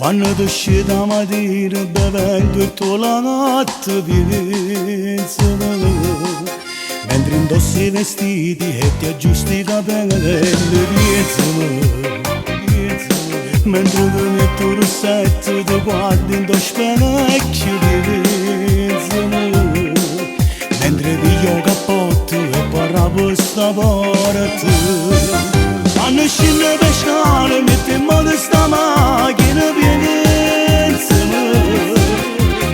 Quando esci da mattina bevendo e tu la notte pensa, mentre indossi i vestiti e ti aggiusti i capelli pensa, mentre ti metti il rossetto ti guardi in lo specchio pensa, mentre piglio il cappotto e parla per sta porta. Quando scende per scale metti in moto sta macchina pensa,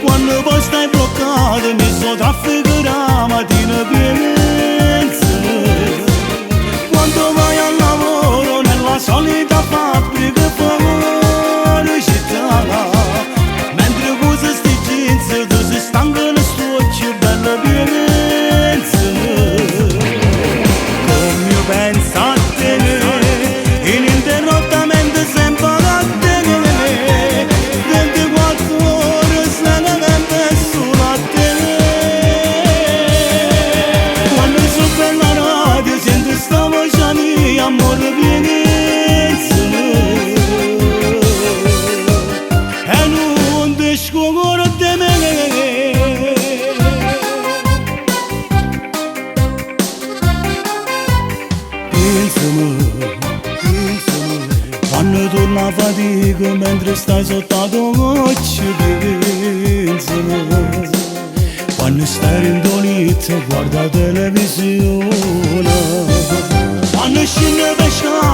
quando poi stai bloccato mi so traffico la mattina pensa, quando vai al lavoro nella solita fabbrica fuori città, mentre usi sti jeans tu sei stanco e stucci bella pensa, come io penso a te ininterrottamente sempre a te, 24 ore solamente solo a te. Quando sono per la radio sento sta voce mia, amore pienezza, e non ti scordo di me. Quando torna fatica mentre stai sotto la doccia pensa, quando stai rindolito guarda la televisione, quando scende per scala